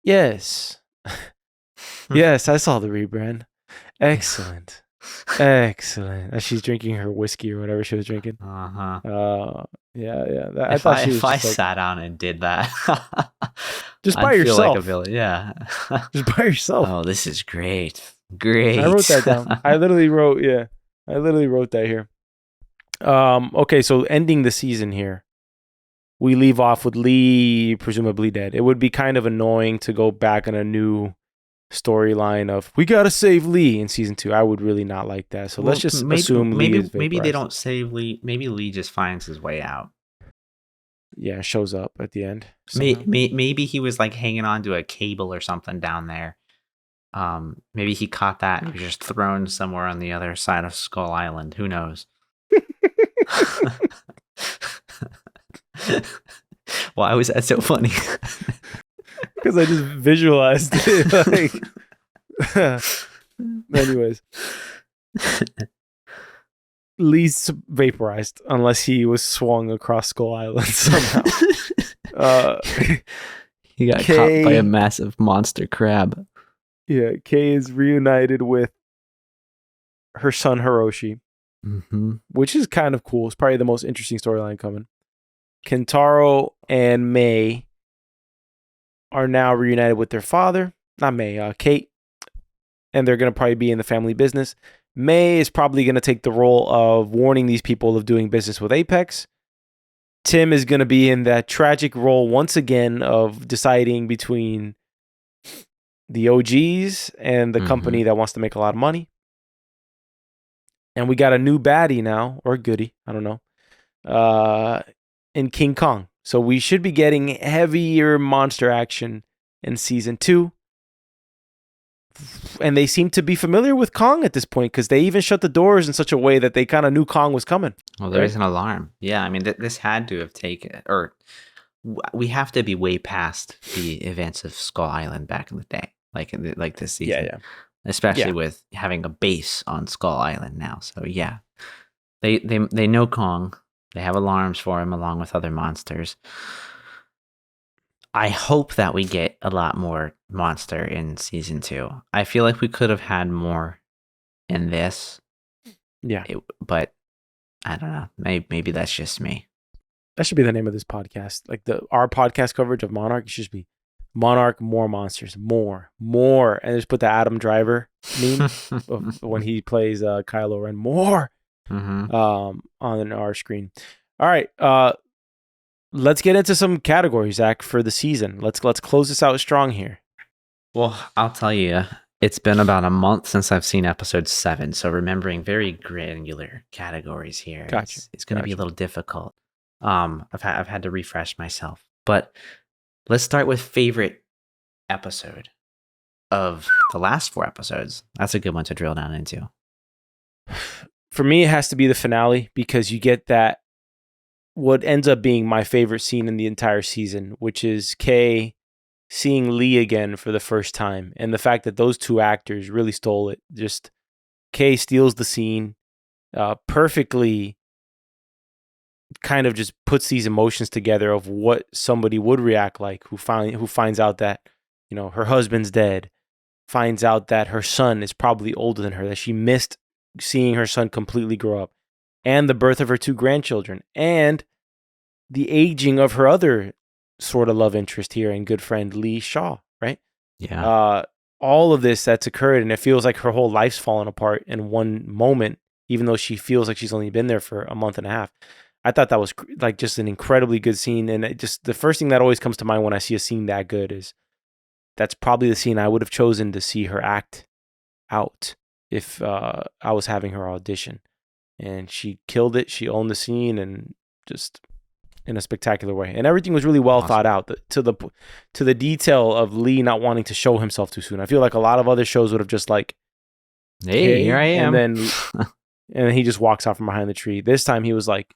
"Yes, yes, I saw the rebrand. Excellent, excellent." As she's drinking her whiskey or whatever she was drinking. Yeah. If I sat down and did that, just by yourself, feel like a villain. Yeah, just by yourself. Oh, this is great. I wrote that down. I literally wrote that here. Okay, so ending the season here, we leave off with Lee presumably dead. It would be kind of annoying to go back on a new storyline of we gotta save Lee in season 2. I would really not like that. So let's just assume Lee is vaporized. Maybe they don't save Lee. Maybe Lee just finds his way out. Yeah, shows up at the end. Maybe he was like hanging on to a cable or something down there. Maybe he caught that and was just thrown somewhere on the other side of Skull Island. Who knows? Why was that so funny? Because I just visualized it. Anyways, Lee's vaporized unless he was swung across Skull Island somehow. He got caught by a massive monster crab. Yeah, Kei is reunited with her son Hiroshi, which is kind of cool. It's probably the most interesting storyline coming. Kentaro and Mei are now reunited with their father. Not Mei, Kate. And they're going to probably be in the family business. Mei is probably going to take the role of warning these people of doing business with Apex. Tim is going to be in that tragic role once again of deciding between the OGs and the company that wants to make a lot of money. And we got a new baddie now, or goodie, I don't know, in King Kong. So we should be getting heavier monster action in season 2. And they seem to be familiar with Kong at this point because they even shut the doors in such a way that they kind of knew Kong was coming. Well, there's an alarm. Yeah, I mean, this had to have taken, or we have to be way past the events of Skull Island back in the day, like this season. Yeah. Especially with having a base on Skull Island now. So yeah, they know Kong. They have alarms for him along with other monsters. I hope that we get a lot more monster in season 2. I feel like we could have had more in this. Yeah. But I don't know. Maybe that's just me. That should be the name of this podcast. Like our podcast coverage of Monarch should just be Monarch, more monsters, more. And just put the Adam Driver meme of when he plays Kylo Ren, more on our screen. All right. Let's get into some categories, Zach, for the season. Let's close this out strong here. Well, I'll tell you, it's been about a month since I've seen episode 7, so remembering very granular categories here. Gotcha. It's going to be a little difficult. I've had to refresh myself, but let's start with favorite episode of the last 4 episodes. That's a good one to drill down into. For me, it has to be the finale because you get that. What ends up being my favorite scene in the entire season, which is Kei seeing Lee again for the first time. And the fact that those two actors really stole it. Just Kei steals the scene perfectly, kind of just puts these emotions together of what somebody would react like who finds out that, her husband's dead, finds out that her son is probably older than her, that she missed seeing her son completely grow up. And the birth of her 2 grandchildren, and the aging of her other sort of love interest here and good friend, Lee Shaw, right? Yeah. all of this that's occurred, and it feels like her whole life's fallen apart in one moment, even though she feels like she's only been there for a month and a half. I thought that was like just an incredibly good scene, and just the first thing that always comes to mind when I see a scene that good is that's probably the scene I would have chosen to see her act out if I was having her audition. And she killed it. She owned the scene, and just in a spectacular way. And everything was really well thought out to the detail of Lee not wanting to show himself too soon. I feel like a lot of other shows would have just like, hey, here I am. And then he just walks out from behind the tree. This time he was like,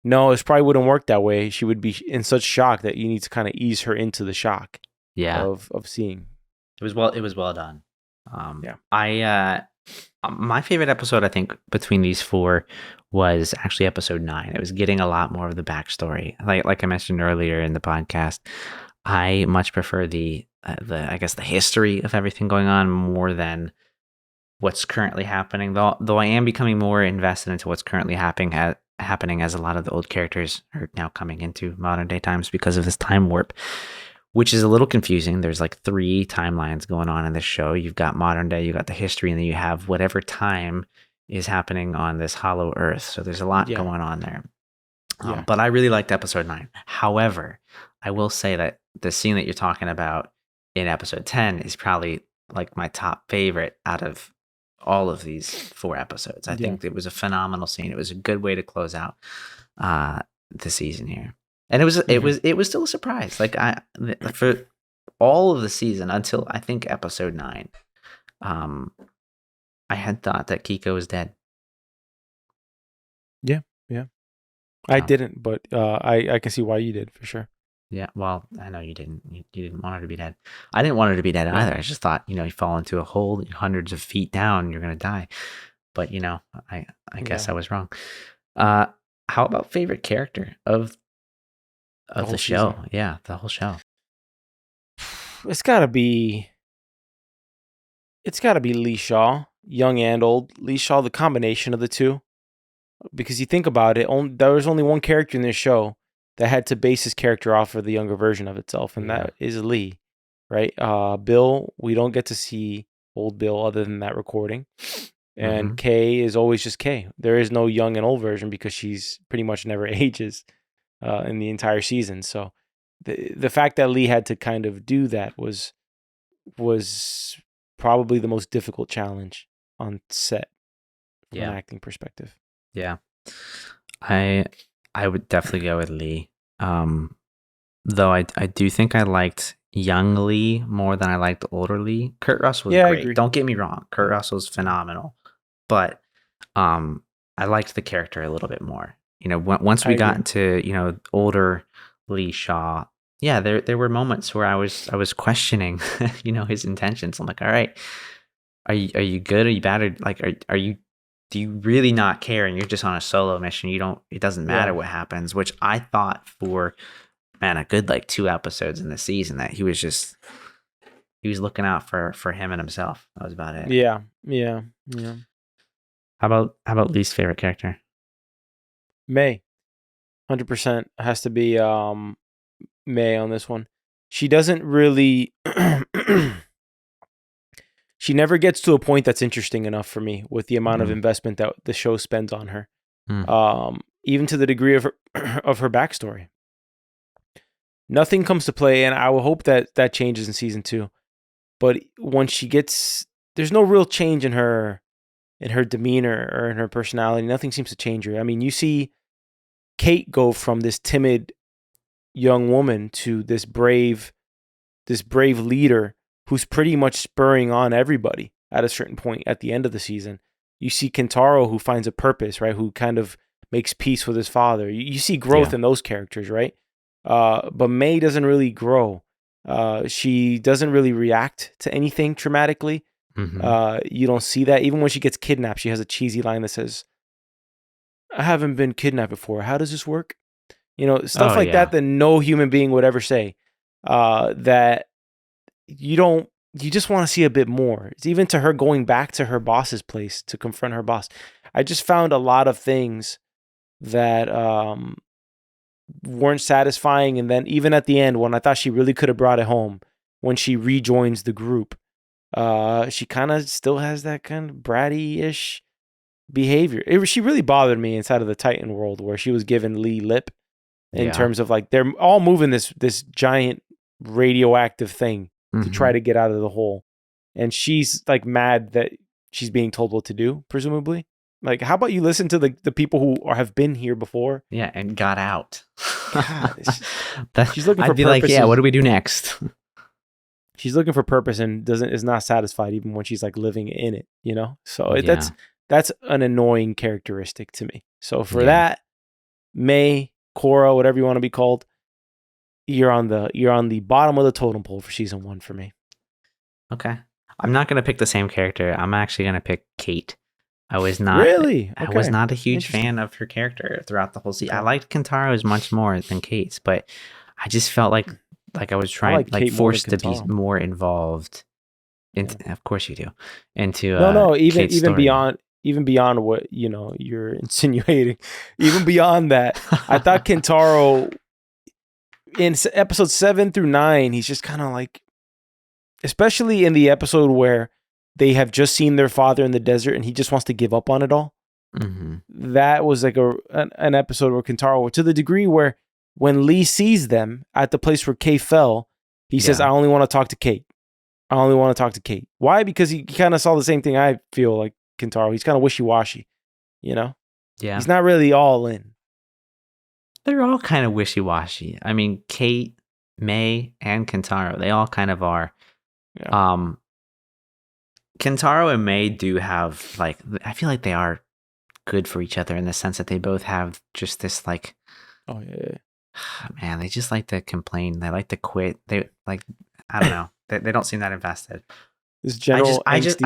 no, it probably wouldn't work that way. She would be in such shock that you need to kind of ease her into the shock of seeing. It was well done. My favorite episode, I think, between these four was actually episode 9. It was getting a lot more of the backstory. Like I mentioned earlier in the podcast, I much prefer the I guess the history of everything going on more than what's currently happening. Though I am becoming more invested into what's currently happening as a lot of the old characters are now coming into modern day times because of this time warp, which is a little confusing. There's like 3 timelines going on in this show. You've got modern day, you got the history, and then you have whatever time is happening on this hollow earth. So there's a lot going on there. But I really liked episode 9. However, I will say that the scene that you're talking about in episode 10 is probably like my top favorite out of all of these 4 episodes. I think it was a phenomenal scene. It was a good way to close out the season here. And it was still a surprise. Like for all of the season until I think episode 9, I had thought that Kiko was dead. Yeah. I didn't, but I can see why you did for sure. Yeah, well, I know you didn't. You didn't want her to be dead. I didn't want her to be dead either. I just thought, you fall into a hole hundreds of feet down, you're gonna die. But I guess I was wrong. How about favorite character of the show? Season. Yeah, the whole show. It's gotta be Lee Shaw, young and old. Lee Shaw, the combination of the two. Because you think about it, there was only one character in this show that had to base his character off of the younger version of itself, and that is Lee, right? Bill, we don't get to see old Bill other than that recording. And Kay is always just Kay. There is no young and old version because she's pretty much never ages in the entire season. So the fact that Lee had to kind of do that was probably the most difficult challenge on set from an acting perspective. Yeah. I would definitely go with Lee. Though I do think I liked young Lee more than I liked older Lee. Kurt Russell was great. Don't get me wrong. Kurt Russell's phenomenal. But I liked the character a little bit more. Once we got into, older Lee Shaw, there were moments where I was questioning, his intentions. I'm like, all right, are you good? Are you bad? Or like, do you really not care? And you're just on a solo mission. It doesn't matter what happens, which I thought for, man, a good like 2 episodes in the season that he was looking out for him and himself. That was about it. Yeah. How about least favorite character? May. 100% has to be May on this one. She doesn't really she never gets to a point that's interesting enough for me with the amount of investment that the show spends on her. Even to the degree of her backstory. Nothing comes to play, and I will hope that changes in season 2. But once she gets, there's no real change in her demeanor or in her personality. Nothing seems to change her. I mean, you see Kate go from this timid young woman to this brave leader who's pretty much spurring on everybody at a certain point at the end of the season. You see Kentaro, who finds a purpose, right? Who kind of makes peace with his father. You see growth in those characters, right? But May doesn't really grow. She doesn't really react to anything traumatically. You don't see that. Even when she gets kidnapped, she has a cheesy line that says, I haven't been kidnapped before. How does this work? Stuff that no human being would ever say. That you just want to see a bit more. It's even to her going back to her boss's place to confront her boss. I just found a lot of things that weren't satisfying. And then even at the end, when I thought she really could have brought it home, when she rejoins the group, She kind of still has that kind of bratty-ish behavior. She really bothered me inside of the Titan world where she was giving Lee lip in terms of like they're all moving this giant radioactive thing to try to get out of the hole, and she's like mad that she's being told what to do, presumably. Like, how about you listen to the people who have been here before? Yeah, and got out. God, she's looking for I'd be purpose. like, yeah, what do we do next? She's looking for purpose and is not satisfied even when she's like living in it, you know? So that's an annoying characteristic to me. So for that, May, Korra, whatever you want to be called, you're on the bottom of the totem pole for season 1 for me. Okay. I'm not gonna pick the same character. I'm actually gonna pick Kate. I was not really. I was not a huge fan of her character throughout the whole season. I liked Kentaro's much more than Kate's, but I just felt like I was trying forced to be more involved. Of course you do. Into even beyond what you're insinuating, even beyond that, I thought Kentaro in episode 7 through 9, he's just kind of like, especially in the episode where they have just seen their father in the desert and he just wants to give up on it all. That was like an episode where Kentaro, to the degree where when Lee sees them at the place where Kay fell, he says, I only want to talk to Kate. I only want to talk to Kate. Why? Because he kind of saw the same thing I feel like Kentaro. He's kind of wishy-washy, you know? Yeah. He's not really all in. They're all kind of wishy-washy. I mean, Kate, May, and Kentaro, they all kind of are. Yeah. Kentaro and May do have, like, I feel like they are good for each other in the sense that they both have just this, like, man, they just like to complain. They like to quit. They like, I don't know. They don't seem that invested. This general I just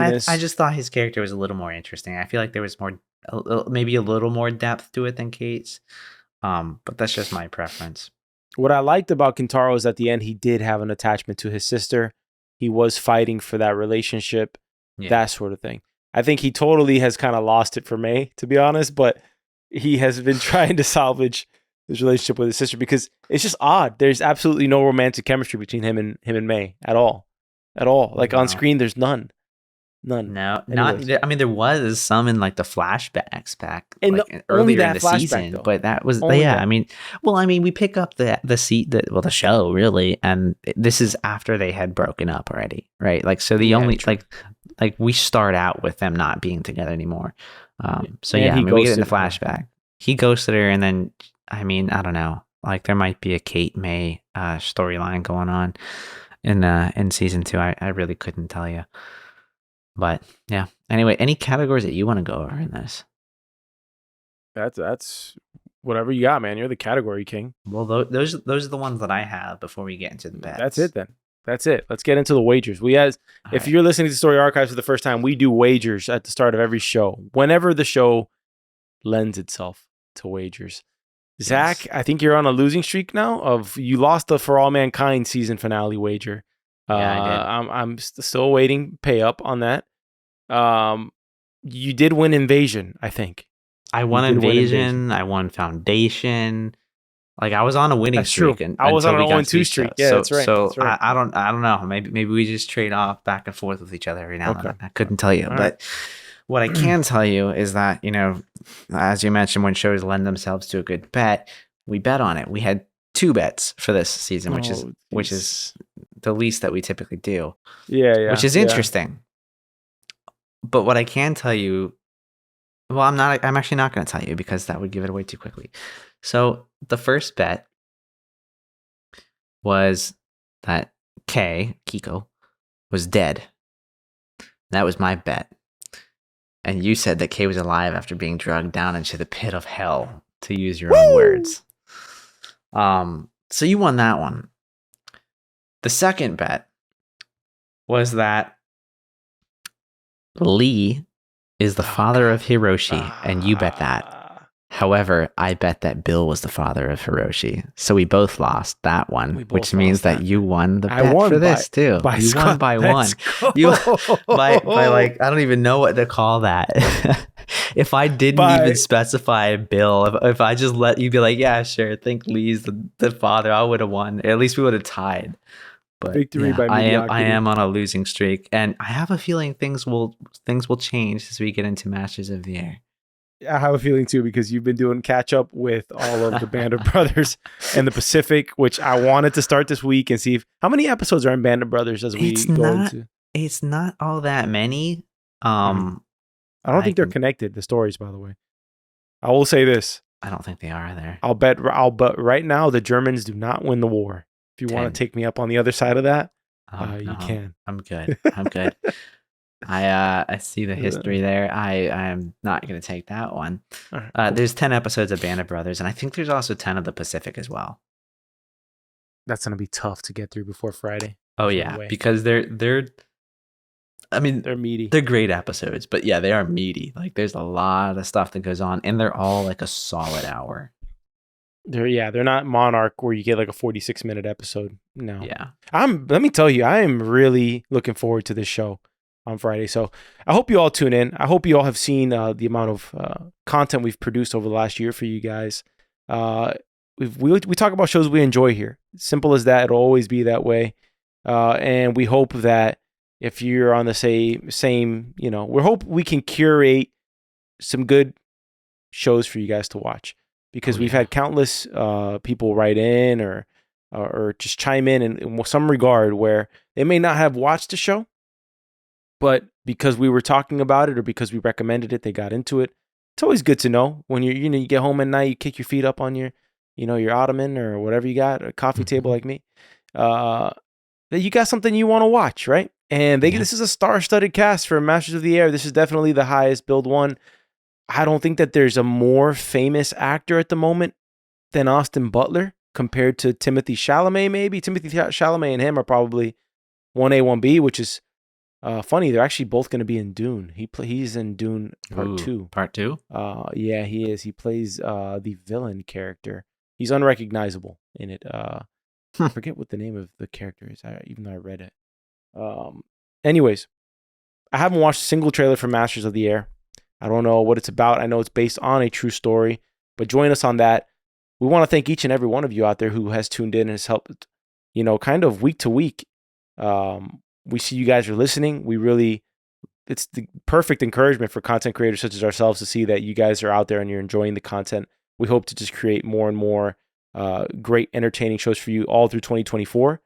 thought his character was a little more interesting. I feel like there was maybe a little more depth to it than Kate's. But that's just my preference. What I liked about Kentaro is at the end, he did have an attachment to his sister. He was fighting for that relationship, that sort of thing. I think he totally has kind of lost it for May, to be honest, but he has been trying to salvage his relationship with his sister because it's just odd. There's absolutely no romantic chemistry between him and May at all. Like on screen, there's none. No, anyways. Not. I mean, there was some in like the flashbacks back earlier in the season, though. But that was I mean, we pick up the show really, and this is after they had broken up already, right? Like, so the only true. like we start out with them not being together anymore. So yeah, I mean, we get in the flashback. He ghosted her, and then I mean, I don't know, like there might be a Kate May storyline going on in season 2. I really couldn't tell you. But yeah. Anyway, any categories that you want to go over in this? That's whatever you got, man. You're the category king. Well, those are the ones that I have before we get into the bets. That's it then. That's it. Let's get into the wagers. If you're listening to Story Archives for the first time, we do wagers at the start of every show. Whenever the show lends itself to wagers. Yes. Zach, I think you're on a losing streak now. You lost the For All Mankind season finale wager. Yeah, I did. I'm still waiting pay up on that. You did win Invasion, I think. I won Invasion. I won Foundation. Like I was on a winning streak. True. I was on an 0-2 streak. Yeah, that's right. So that's right. I don't know. Maybe we just trade off back and forth with each other every now and then. I couldn't tell you, but what I can tell you is that, as you mentioned, when shows lend themselves to a good bet, we bet on it. We had 2 bets for this season, which is the least that we typically do. Yeah. Which is interesting. But what I can tell you, well, I'm actually not going to tell you because that would give it away too quickly. So the first bet was that Kiko was dead. That was my bet. And you said that Kay was alive after being dragged down into the pit of hell, to use your own words. So you won that one. The second bet was that Lee is the father of Hiroshi, and you bet that. However, I bet that Bill was the father of Hiroshi. So we both lost that one, which means that you won the bet for this too. You won by one. You by like, I don't even know what to call that. If I didn't even specify Bill, if I just let you be like, yeah, sure, I think Lee's the father, I would have won. At least we would have tied. But Victory by I mediocrity. am on a losing streak, and I have a feeling things will change as we get into Masters of the Air. I have a feeling too, because you've been doing catch up with all of the Band of Brothers and the Pacific, which I wanted to start this week and see how many episodes are in Band of Brothers as we go into. It's not all that many. I don't think they're connected, the stories, by the way. I will say this. I don't think they are either. I'll bet right now the Germans do not win the war. If you want to take me up on the other side of that, you can. I'm good. I'm good. I see the history there. I am not going to take that one. Right, cool. There's 10 episodes of Band of Brothers, and I think there's also 10 of the Pacific as well. That's going to be tough to get through before Friday. Oh yeah, because they're meaty. They're great episodes, but yeah, they are meaty. Like there's a lot of stuff that goes on, and they're all like a solid hour. They're not Monarch where you get like a 46-minute episode. No. Yeah. Let me tell you, I am really looking forward to this show on Friday. So I hope you all tune in. I hope you all have seen the amount of content we've produced over the last year for you guys. We talk about shows we enjoy here. Simple as that. It'll always be that way. And we hope that if you're on the same, we hope we can curate some good shows for you guys to watch, because we've had countless people write in or just chime in some regard where they may not have watched the show, but because we were talking about it or because we recommended it, they got into it. It's always good to know when you get home at night, you kick your feet up on your ottoman or whatever you got, a coffee table like me, that you got something you want to watch, right? And this is a star-studded cast for Masters of the Air. This is definitely the highest billed one. I don't think that there's a more famous actor at the moment than Austin Butler compared to Timothée Chalamet, maybe. Timothée Chalamet and him are probably 1A, 1B, which is funny. They're actually both going to be in Dune. He's in Dune Part 2. Part 2? Yeah, he is. He plays the villain character. He's unrecognizable in it. I forget what the name of the character is, even though I read it. Anyways, I haven't watched a single trailer for Masters of the Air. I don't know what it's about. I know it's based on a true story, but join us on that. We want to thank each and every one of you out there who has tuned in and has helped, kind of week to week. We see you guys are listening. It's the perfect encouragement for content creators such as ourselves to see that you guys are out there and you're enjoying the content. We hope to just create more and more great, entertaining shows for you all through 2024.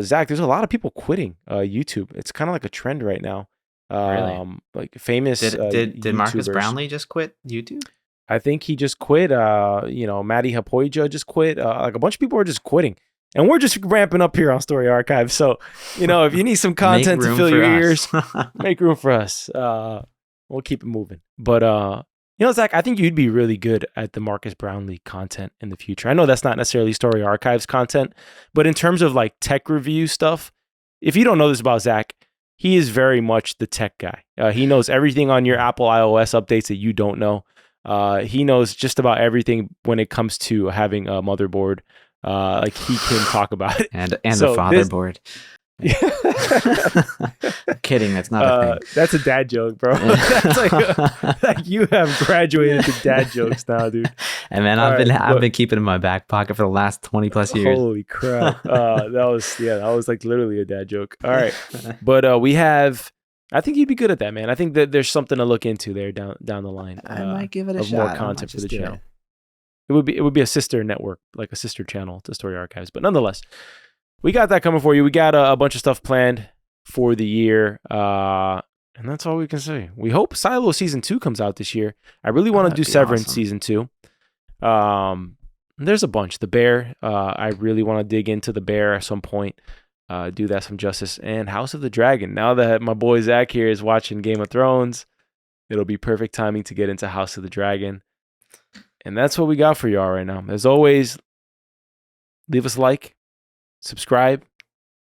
Zach, there's a lot of people quitting YouTube. It's kind of like a trend right now. Really? Like famous. Did Marcus Brownlee just quit YouTube? I think he just quit. Maddie Hapoija just quit. Like a bunch of people are just quitting, and we're just ramping up here on Story Archive. So, if you need some content to fill your ears, make room for us. We'll keep it moving. But Zach, I think you'd be really good at the Marcus Brownlee content in the future. I know that's not necessarily Story Archives content, but in terms of like tech review stuff, if you don't know this about Zach, he is very much the tech guy. He knows everything on your Apple iOS updates that you don't know. He knows just about everything when it comes to having a motherboard. Like he can talk about it. And so the fatherboard. Kidding, that's not a thing. That's a dad joke, bro. That's like you have graduated to dad jokes now, dude. And man, I've been keeping it in my back pocket for the last 20 plus years. Holy crap. That was like literally a dad joke. All right. But I think you'd be good at that, man. I think that there's something to look into there down the line. I might give it a shot. More content for the channel. It would be a sister network, like a sister channel to Story Archives. But nonetheless, we got that coming for you. We got a bunch of stuff planned for the year. And that's all we can say. We hope Silo Season 2 comes out this year. I really want to do Severance Season 2. There's a bunch. The Bear. I really want to dig into The Bear at some point. Do that some justice. And House of the Dragon. Now that my boy Zach here is watching Game of Thrones, it'll be perfect timing to get into House of the Dragon. And that's what we got for y'all right now. As always, leave us a like, subscribe,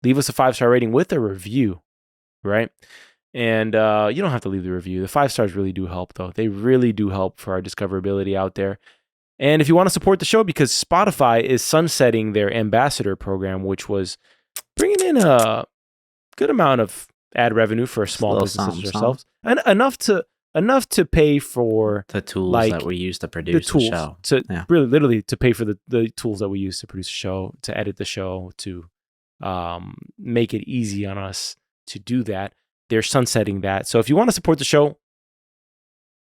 leave us a 5-star rating with a review, right? And you don't have to leave the review. The 5 stars really do help, though. They really do help for our discoverability out there. And if you want to support the show, because Spotify is sunsetting their ambassador program, which was bringing in a good amount of ad revenue for small businesses ourselves, and enough to pay for the tools that we use to produce the show. Really, literally to pay for the tools that we use to produce a show, to edit the show, to make it easy on us to do that. They're sunsetting that. So if you want to support the show,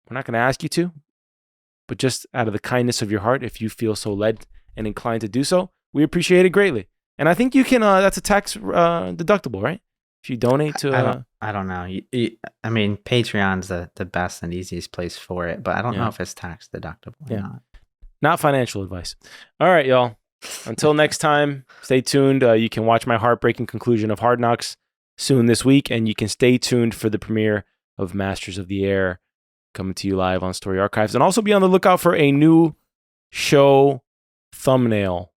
we're not going to ask you to, but just out of the kindness of your heart, if you feel so led and inclined to do so, we appreciate it greatly. And I think you can, that's a tax deductible, right? If you donate to... I don't know. I mean, Patreon's the best and easiest place for it, but I don't know if it's tax deductible or not. Not financial advice. All right, y'all. Until next time, stay tuned. You can watch my heartbreaking conclusion of Hard Knocks soon this week, and you can stay tuned for the premiere of Masters of the Air coming to you live on Story Archives. And also be on the lookout for a new show thumbnail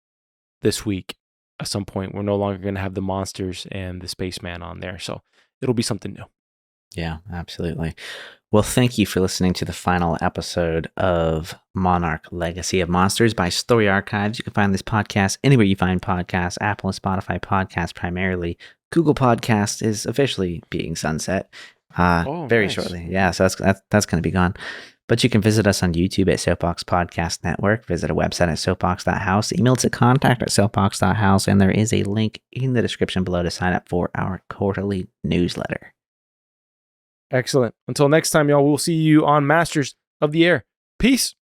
this week. At some point, we're no longer going to have the monsters and the spaceman on there, so it'll be something new. Yeah, absolutely. Well, thank you for listening to the final episode of Monarch Legacy of Monsters by Story Archives. You can find this podcast anywhere you find podcasts, Apple and Spotify podcasts primarily. Google Podcast is officially being sunset very shortly. Yeah, so that's going to be gone. But you can visit us on YouTube at Soapbox Podcast Network, visit our website at soapbox.house, email to contact@soapbox.house, and there is a link in the description below to sign up for our quarterly newsletter. Excellent. Until next time, y'all, we'll see you on Masters of the Air. Peace.